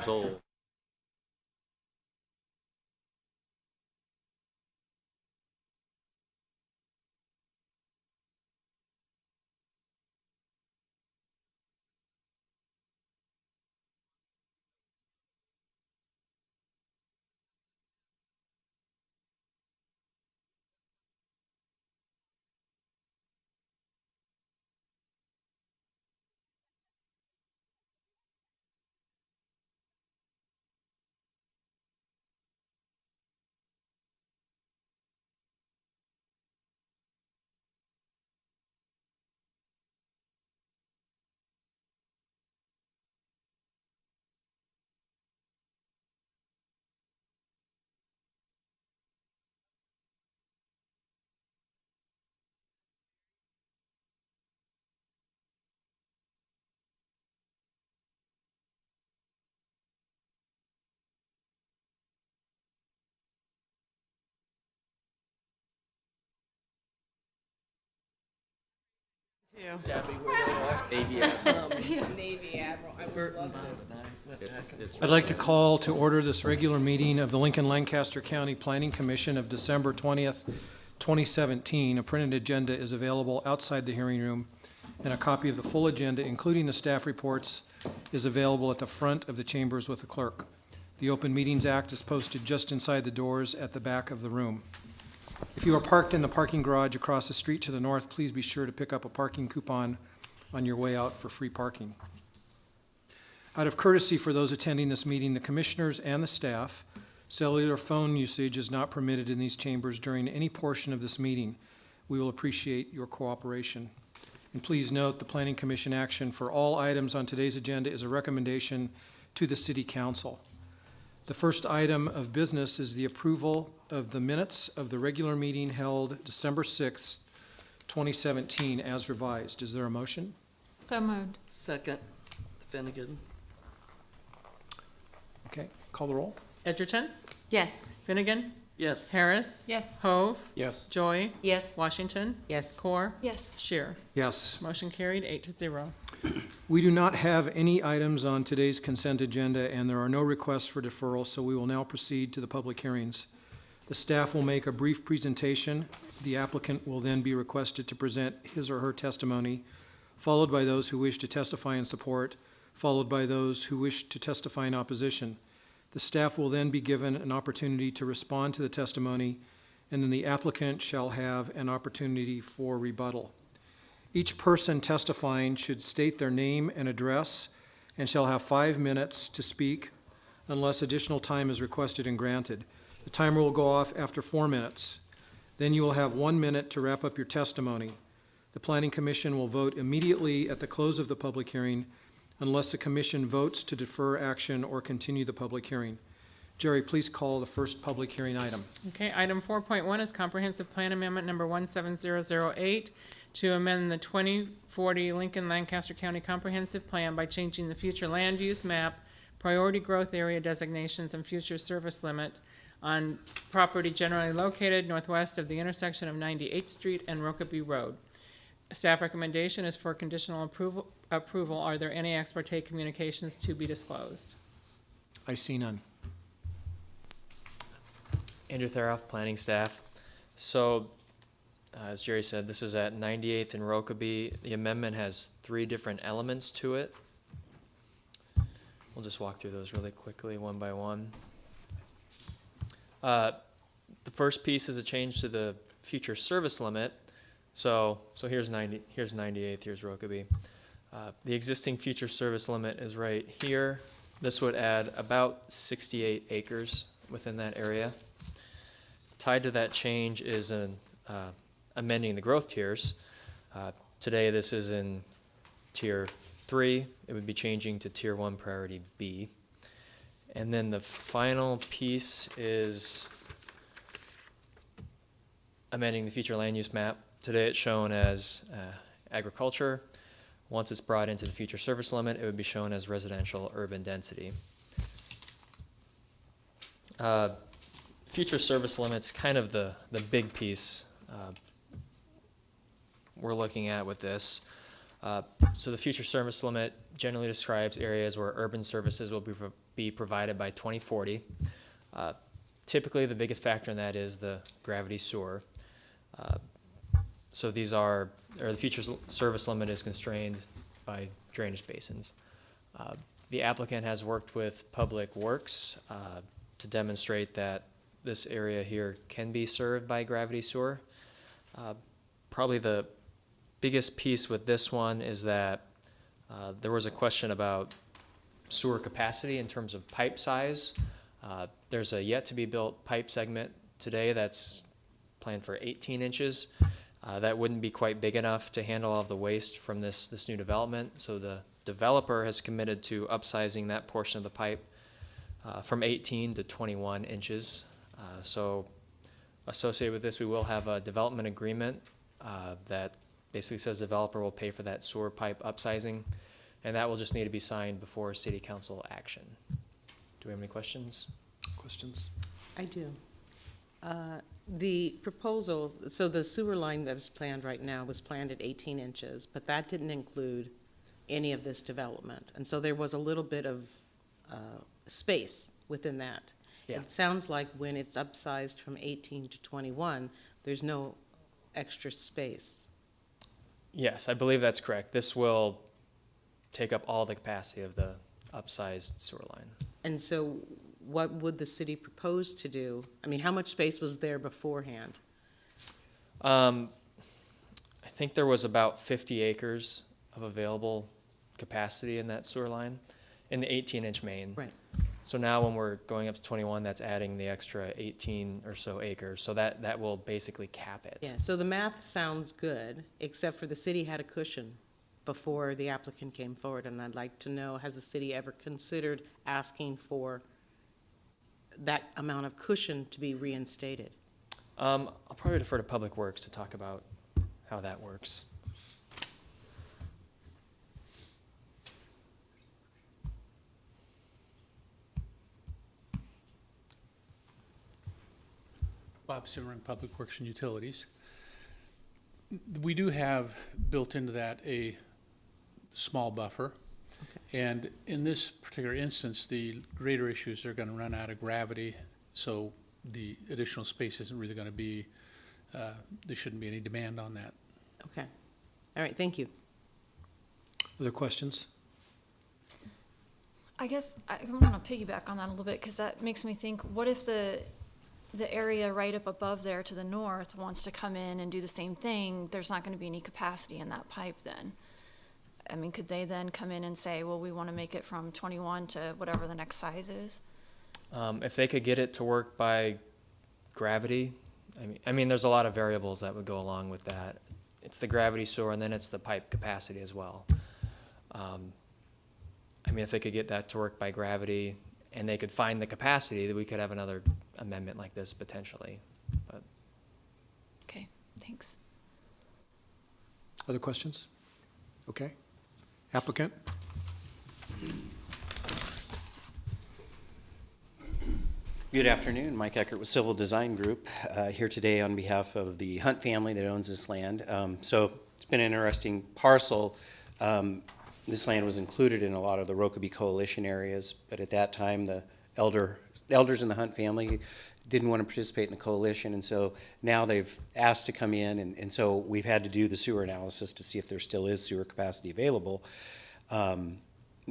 old. Debbie, where they are. Navy Admiral. Navy Admiral. I would Burton, love Bob, this. and I went back and It's I'd like to call to order this regular meeting of the Lincoln Lancaster County Planning Commission of December 20th, 2017. A printed agenda is available outside the hearing room, and a copy of the full agenda, including the staff reports, is available at the front of the chambers with the clerk. The Open Meetings Act is posted just inside the doors at the back of the room. If you are parked in the parking garage across the street to the north, please be sure to pick up a parking coupon on your way out for free parking. Out of courtesy for those attending this meeting, the commissioners and the staff, cellular phone usage is not permitted in these chambers during any portion of this meeting. We will appreciate your cooperation. And please note, the Planning Commission action for all items on today's agenda is a recommendation to the City Council. The first item of business is the approval of the minutes of the regular meeting held December 6th, 2017, as revised. Is there a motion? So moved. second, Finnegan. Okay, call the roll. Edgerton, Yes. Finnegan, Yes. Harris, Yes. Hove, Yes. Joy, Yes. Washington, Yes. Core, Yes. Shear. Yes. Motion carried 8-0. We do not have any items on today's consent agenda, and there are no requests for deferral, so we will now proceed to the public hearings. The staff will make a brief presentation. The applicant will then be requested to present his or her testimony, followed by those who wish to testify in support, followed by those who wish to testify in opposition. The staff will then be given an opportunity to respond to the testimony, and then the applicant shall have an opportunity for rebuttal. Each person testifying should state their name and address and shall have 5 minutes to speak unless additional time is requested and granted. The timer will go off after 4 minutes. Then you will have 1 minute to wrap up your testimony. The Planning Commission will vote immediately at the close of the public hearing unless the commission votes to defer action or continue the public hearing. Jerry, please call the first public hearing item. Okay, item 4.1 is comprehensive plan amendment number 17008 to amend the 2040 Lincoln Lancaster County Comprehensive Plan by changing the future land use map, priority growth area designations, and future service limit on property generally located northwest of the intersection of 98th Street and Rokeby Road. Staff recommendation is for conditional approval. Are there any ex parte communications to be disclosed? I see none. Andrew Theroff, planning staff. So, as Jerry said, this is at 98th and Rokeby. The amendment has 3 different elements to it. We'll just walk through those really quickly, one by one. The first piece is a change to the future service limit. So here's 98th, here's Rokeby. The existing future service limit is right here. This would add about 68 acres within that area. Tied to that change is amending the growth tiers. Today this is in tier 3. It would be changing to tier 1 priority B. And then the final piece is amending the future land use map. Today it's shown as agriculture. Once it's brought into the future service limit, it would be shown as residential urban density. Future service limit's kind of the big piece we're looking at with this. So the future service limit generally describes areas where urban services will be be provided by 2040. Typically, the biggest factor in that is the gravity sewer. So the future service limit is constrained by drainage basins. The applicant has worked with Public Works to demonstrate that this area here can be served by gravity sewer. Probably the biggest piece with this one is that there was a question about sewer capacity in terms of pipe size. There's a yet-to-be-built pipe segment today that's planned for 18 inches. That wouldn't be quite big enough to handle all of the waste from this new development. So the developer has committed to upsizing that portion of the pipe from 18 to 21 inches. So associated with this, we will have a development agreement that basically says the developer will pay for that sewer pipe upsizing, and that will just need to be signed before city council action. Do we have any questions? Questions? I do. The proposal, so the sewer line that was planned right now was planned at 18 inches, but that didn't include any of this development. And so there was a little bit of space within that. Yeah. It sounds like when it's upsized from 18 to 21, there's no extra space. Yes, I believe that's correct. This will take up all the capacity of the upsized sewer line. And so what would the city propose to do? I mean, how much space was there beforehand? I think there was about 50 acres of available capacity in that sewer line in the 18-inch main. Right. So now when we're going up to 21, that's adding the extra 18 or so acres. So that will basically cap it. Yeah, so the math sounds good, except for the city had a cushion before the applicant came forward, and I'd like to know, has the city ever considered asking for that amount of cushion to be reinstated? I'll probably defer to Public Works to talk about how that works. Bob Simmering, Public Works and Utilities. We do have built into that a small buffer. And in this particular instance, the greater issues are going to run out of gravity, so the additional space isn't really going to be, there shouldn't be any demand on that. Okay. All right, thank you. Other questions? I guess I want to piggyback on that a little bit, because that makes me think, what if the area right up above there to the north wants to come in and do the same thing? There's not going to be any capacity in that pipe then. I mean, could they then come in and say, well, we want to make it from 21 to whatever the next size is? If they could get it to work by gravity, I mean, there's a lot of variables that would go along with that. It's the gravity sewer, and then it's the pipe capacity as well. I mean, if they could get that to work by gravity, and they could find the capacity, that we could have another amendment like this potentially. But Okay, thanks. Other questions? Okay. Applicant? Good afternoon, Mike Eckert with Civil Design Group, here today on behalf of the Hunt family that owns this land. So it's been an interesting parcel. This land was included in a lot of the Rokeby Coalition areas, but at that time the elders in the Hunt family didn't want to participate in the coalition, and so now they've asked to come in, and so we've had to do the sewer analysis to see if there still is sewer capacity available.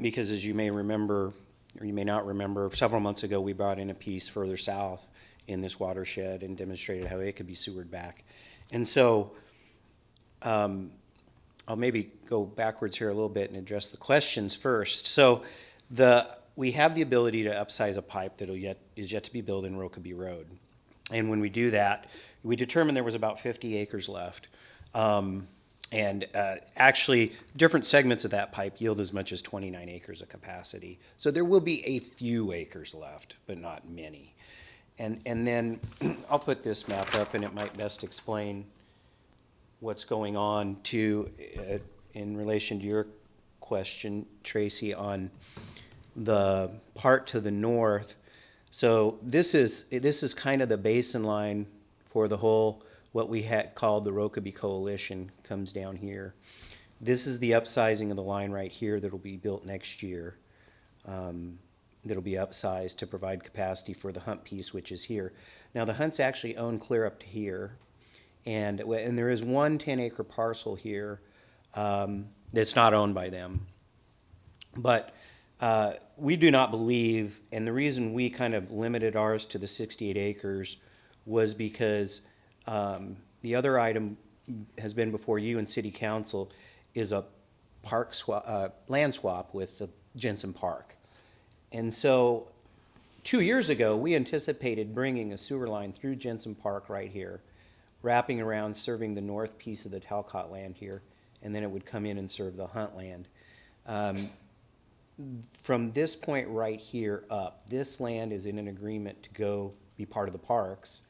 Because as you may remember, or you may not remember, several months ago we brought in a piece further south in this watershed and demonstrated how it could be sewered back. And so I'll maybe go backwards here a little bit and address the questions first. So we have the ability to upsize a pipe that is yet to be built in Rokeby Road. And when we do that, we determined there was about 50 acres left. Actually, different segments of that pipe yield as much as 29 acres of capacity. So there will be a few acres left, but not many. And then I'll put this map up, and it might best explain what's going on in relation to your question, Tracy, on the part to the north. So this is kind of the basin line for the whole, what we had called the Rokeby Coalition comes down here. This is the upsizing of the line right here that will be built next year. that'll be upsized to provide capacity for the Hunt piece, which is here. Now, the Hunts actually own clear up to here, and there is one 10-acre parcel here that's not owned by them. But we do not believe, and the reason we kind of limited ours to the 68 acres was because the other item has been before you and City Council is a park land swap with the Jensen Park. And so 2 years ago, we anticipated bringing a sewer line through Jensen Park right here, wrapping around, serving the north piece of the Talcott land here, and then it would come in and serve the Hunt land. From this point right here up, this land is in an agreement to go be part of the parks,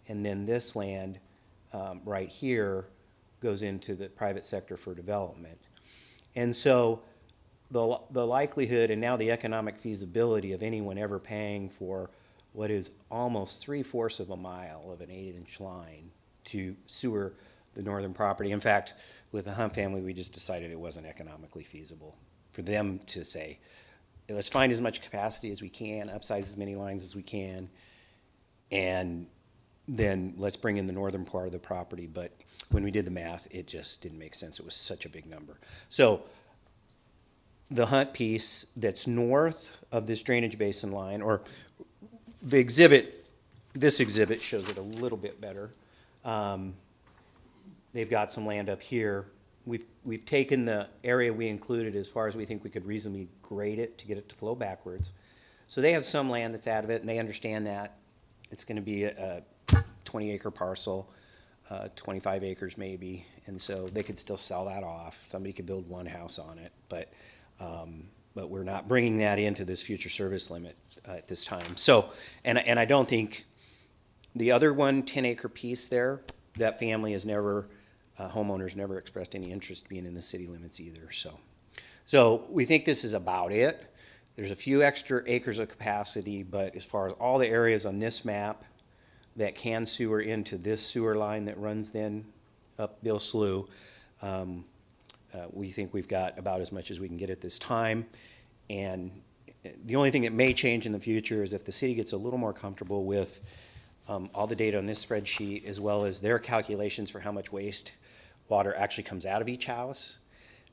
and then this land right here goes into the private sector for development. And so the likelihood and now the economic feasibility of anyone ever paying for what is almost 3/4 of a mile of an 8-inch line to sewer the northern property. In fact, with the Hunt family, we just decided it wasn't economically feasible for them to say, let's find as much capacity as we can, upsize as many lines as we can, and then let's bring in the northern part of the property. But when we did the math, it just didn't make sense. It was such a big number. So the Hunt piece that's north of this drainage basin line, or the exhibit, this exhibit shows it a little bit better. They've got some land up here. We've taken the area we included as far as we think we could reasonably grade it to get it to flow backwards. So they have some land that's out of it, and they understand that. It's going to be a 20-acre parcel, 25 acres maybe, and so they could still sell that off. Somebody could build one house on it, but we're not bringing that into this future service limit at this time. So, and I don't think the other 10-acre piece there, that family has never, homeowners never expressed any interest being in the city limits either. So we think this is about it. There's a few extra acres of capacity, but as far as all the areas on this map that can sewer into this sewer line that runs then up Bill Slough, we think we've got about as much as we can get at this time. And the only thing that may change in the future is if the city gets a little more comfortable with all the data on this spreadsheet, as well as their calculations for how much waste water actually comes out of each house,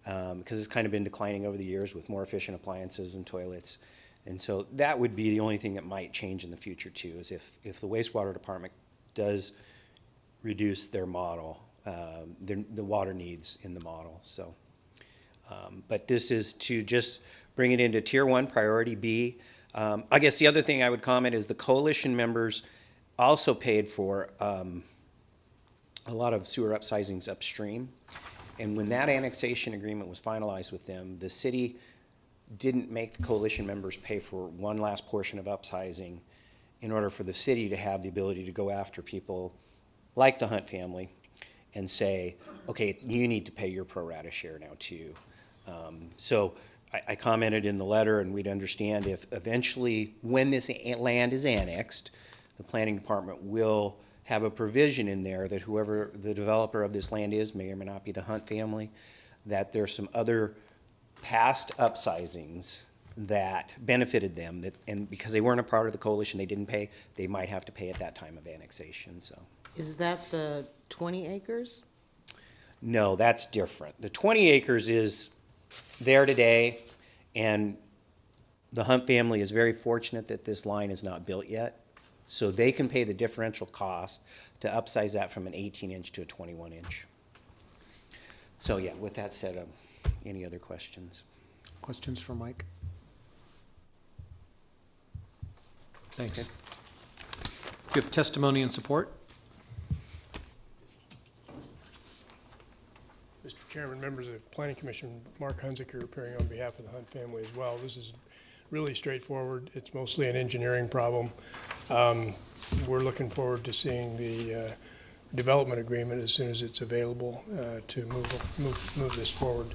because it's kind of been declining over the years with more efficient appliances and toilets. And so that would be the only thing that might change in the future too, is if the wastewater department does reduce their model, the water needs in the model. So, but this is to just bring it into Tier 1, Priority B. I guess the other thing I would comment is the coalition members also paid for a lot of sewer upsizings upstream. And when that annexation agreement was finalized with them, the city didn't make the coalition members pay for one last portion of upsizing in order for the city to have the ability to go after people like the Hunt family and say, okay, you need to pay your pro rata share now too. So I commented in the letter, and we'd understand if eventually, when this land is annexed, the planning department will have a provision in there that whoever the developer of this land is, may or may not be the Hunt family, that there's some other past upsizings that benefited them, that, and because they weren't a part of the coalition, they didn't pay, they might have to pay at that time of annexation, so. Is that the 20 acres? No, that's different. The 20 acres is there today, and the Hunt family is very fortunate that this line is not built yet. So they can pay the differential cost to upsize that from an 18-inch to a 21-inch. So yeah, with that said, any other questions? Questions for Mike? Thanks. Okay. Do you have testimony and support? Mr. Chairman, members of the Planning Commission, Mark Hunziker appearing on behalf of the Hunt family as well. This is really straightforward. It's mostly an engineering problem. We're looking forward to seeing the development agreement as soon as it's available to move this forward.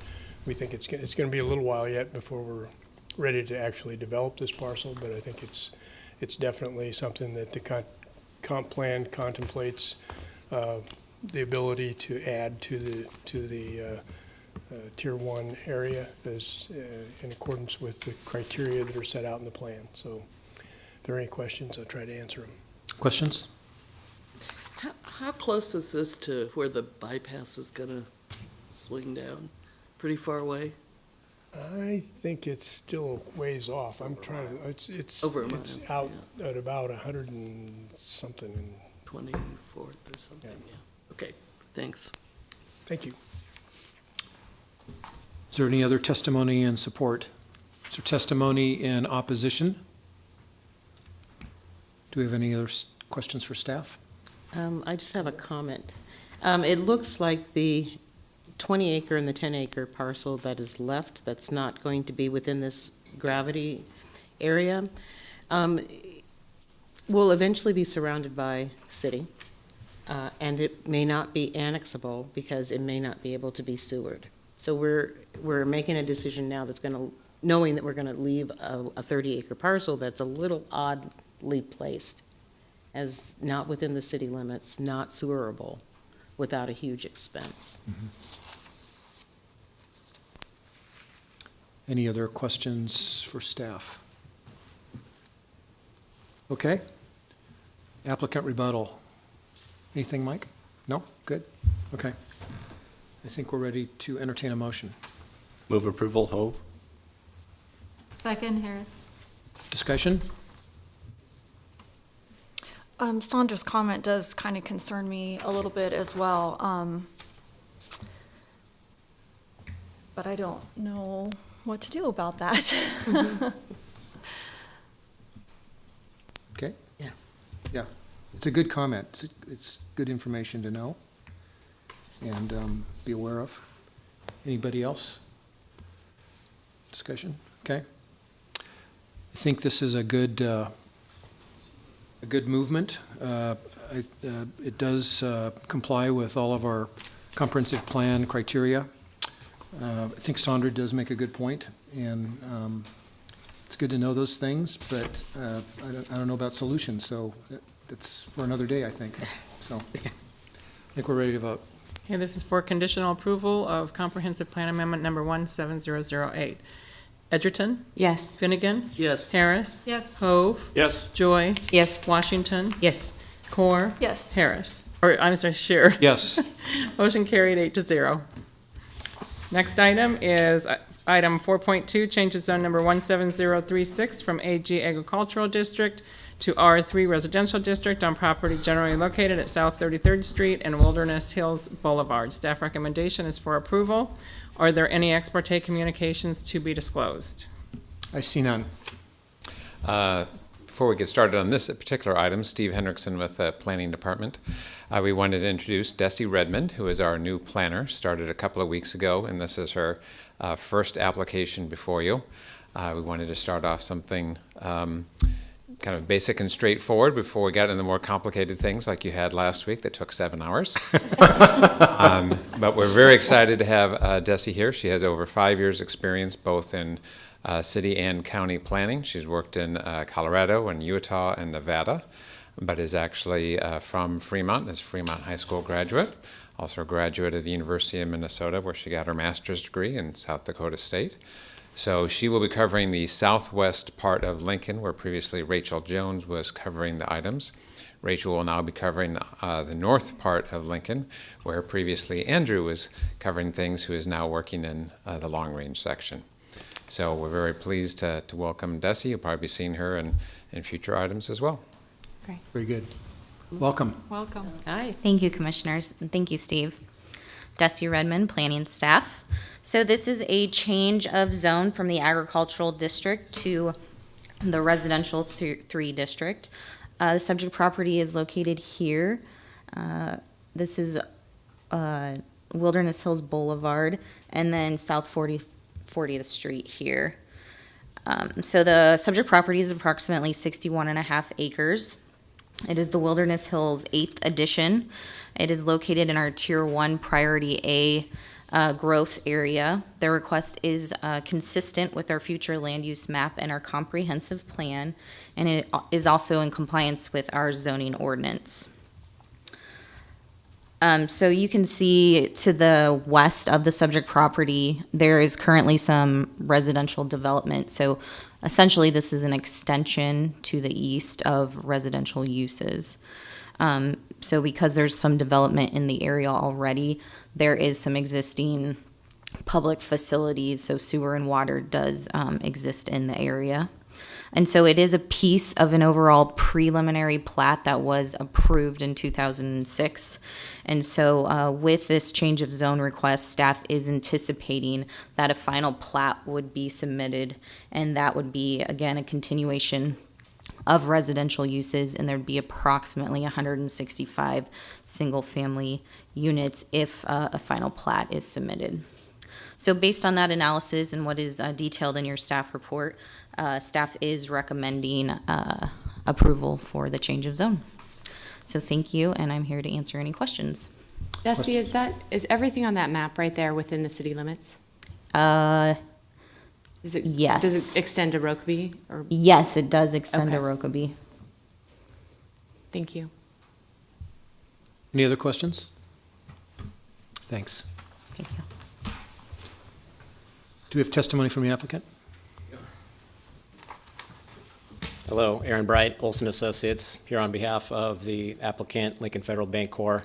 We think it's going to be a little while yet before we're ready to actually develop this parcel, but I think it's definitely something that the comp plan contemplates the ability to add to the Tier 1 area as in accordance with the criteria that are set out in the plan. So if there are any questions, I'll try to answer them. Questions? How close is this to where the bypass is gonna swing down? Pretty far away? I think it's still a ways off. I'm trying to, it's Over a it's mile, out at about 100 and something. 24th or something, Yeah. yeah. Okay, thanks. Thank you. Is there any other testimony in support? Is there testimony in opposition? Do we have any other questions for staff? I just have a comment. It looks like the 20-acre and the 10-acre parcel that is left, that's not going to be within this gravity area, will eventually be surrounded by city, and it may not be annexable because it may not be able to be sewered. So we're making a decision now that's gonna, knowing that we're gonna leave a 30-acre parcel that's a little oddly placed as not within the city limits, not sewerable, without a huge expense. Any other questions for staff? Okay. Applicant rebuttal. Anything, Mike? No? Good? Okay. I think we're ready to entertain a motion. Move approval, Hove. Second, Harris. Discussion? Sandra's comment does kind of concern me a little bit as well. But I don't know what to do about that. Okay? Yeah. Yeah. It's a good comment. It's good information to know and be aware of. Anybody else? Discussion? Okay. I think this is a good movement. It does comply with all of our comprehensive plan criteria. I think Sandra does make a good point, and it's good to know those things, but I don't know about solutions, so that's for another day, I think. So I think we're ready to vote. Okay, this is for conditional approval of comprehensive plan amendment number 17008. Edgerton? Yes. Finnegan? Yes. Harris? Yes. Hove? Yes. Joy? Yes. Washington? Yes. Core? Yes. Harris. Or, I'm sorry, Shear. Yes. Motion carried 8-0. Next item is item 4.2, changes zone number 17036 from AG Agricultural District to R3 Residential District on property generally located at South 33rd Street and Wilderness Hills Boulevard. Staff recommendation is for approval. Are there any ex parte communications to be disclosed? I see none. Before we get started on this particular item, Steve Hendrickson with the Planning Department. We wanted to introduce Desi Redmond, who is our new planner, started a couple of weeks ago, and this is her first application before you. We wanted to start off something kind of basic and straightforward before we got into the more complicated things like you had last week that took 7 hours. But we're very excited to have Desi here. She has over 5 years' experience both in city and county planning. She's worked in Colorado and Utah and Nevada, but is actually from Fremont, is a Fremont High School graduate, also a graduate of the University of Minnesota, where she got her master's degree in South Dakota State. So she will be covering the southwest part of Lincoln, where previously Rachel Jones was covering the items. Rachel will now be covering the north part of Lincoln, where previously Andrew was covering things, who is now working in the long-range section. So we're very pleased to welcome Desi. You'll probably be seeing her in future items as well. Very good. Welcome. Welcome. Aye. Thank you, Commissioners, and thank you, Steve. Desi Redmond, Planning Staff. So this is a change of zone from the Agricultural District to the Residential 3 District. The subject property is located here. This is Wilderness Hills Boulevard, and then South 40th Street here. So the subject property is approximately 61.5 acres. It is the Wilderness Hills 8th Edition. It is located in our Tier 1 Priority A growth area. The request is consistent with our future land use map and our comprehensive plan, and it is also in compliance with our zoning ordinance. So you can see to the west of the subject property, there is currently some residential development. So essentially, this is an extension to the east of residential uses. So because there's some development in the area already, there is some existing public facilities, so sewer and water does exist in the area. And so it is a piece of an overall preliminary plat that was approved in 2006. And so with this change of zone request, staff is anticipating that a final plat would be submitted, and that would be, again, a continuation of residential uses, and there'd be approximately 165 single-family units if a final plat is submitted. So based on that analysis and what is detailed in your staff report, staff is recommending approval for the change of zone. So thank you, and I'm here to answer any questions. Desi, is everything on that map right there within the city limits? Yes. Does it extend to Rokeby, or, Yes, it does extend to Okay. Rokeby. thank you. Any other questions? Thanks. Thank you. Do we have testimony from the applicant? Hello, Aaron Bright, Olson Associates, here on behalf of the applicant, Lincoln Federal Bancorp.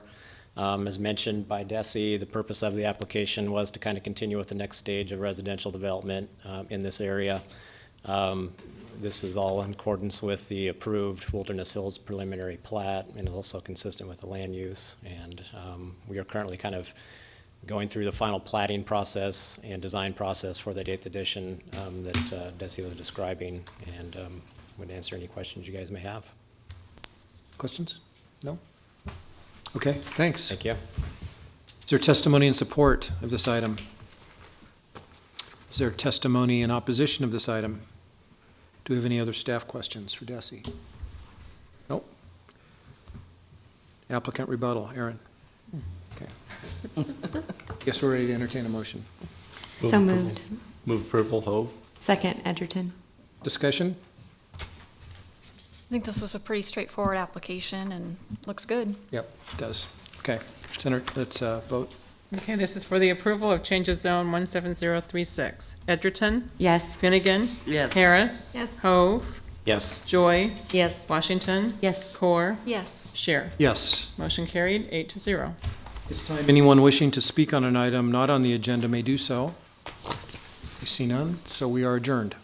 As mentioned by Desi, the purpose of the application was to kind of continue with the next stage of residential development in this area. This is all in accordance with the approved Wilderness Hills preliminary plat and also consistent with the land use. And we are currently kind of going through the final platting process and design process for that 8th edition that Desi was describing, and would answer any questions you guys may have. Questions? No? Okay, thanks. Thank you. Is there testimony in support of this item? Is there testimony in opposition of this item? Do we have any other staff questions for Desi? Nope. Applicant rebuttal, Aaron. Okay. Guess we're ready to entertain a motion. So moved. Move approval, Hove. Second, Edgerton. Discussion? I think this is a pretty straightforward application and looks good. Yep, it does. Okay, let's vote. Okay, this is for the approval of change of zone 17036. Edgerton, Yes. Finnegan, Yes. Harris. Yes. Hove, Yes. Joy, Yes. Washington, Yes. Core, Yes. Share. Yes. Motion carried, 8-0. This time, anyone wishing to speak on an item not on the agenda may do so. I see none, so we are adjourned.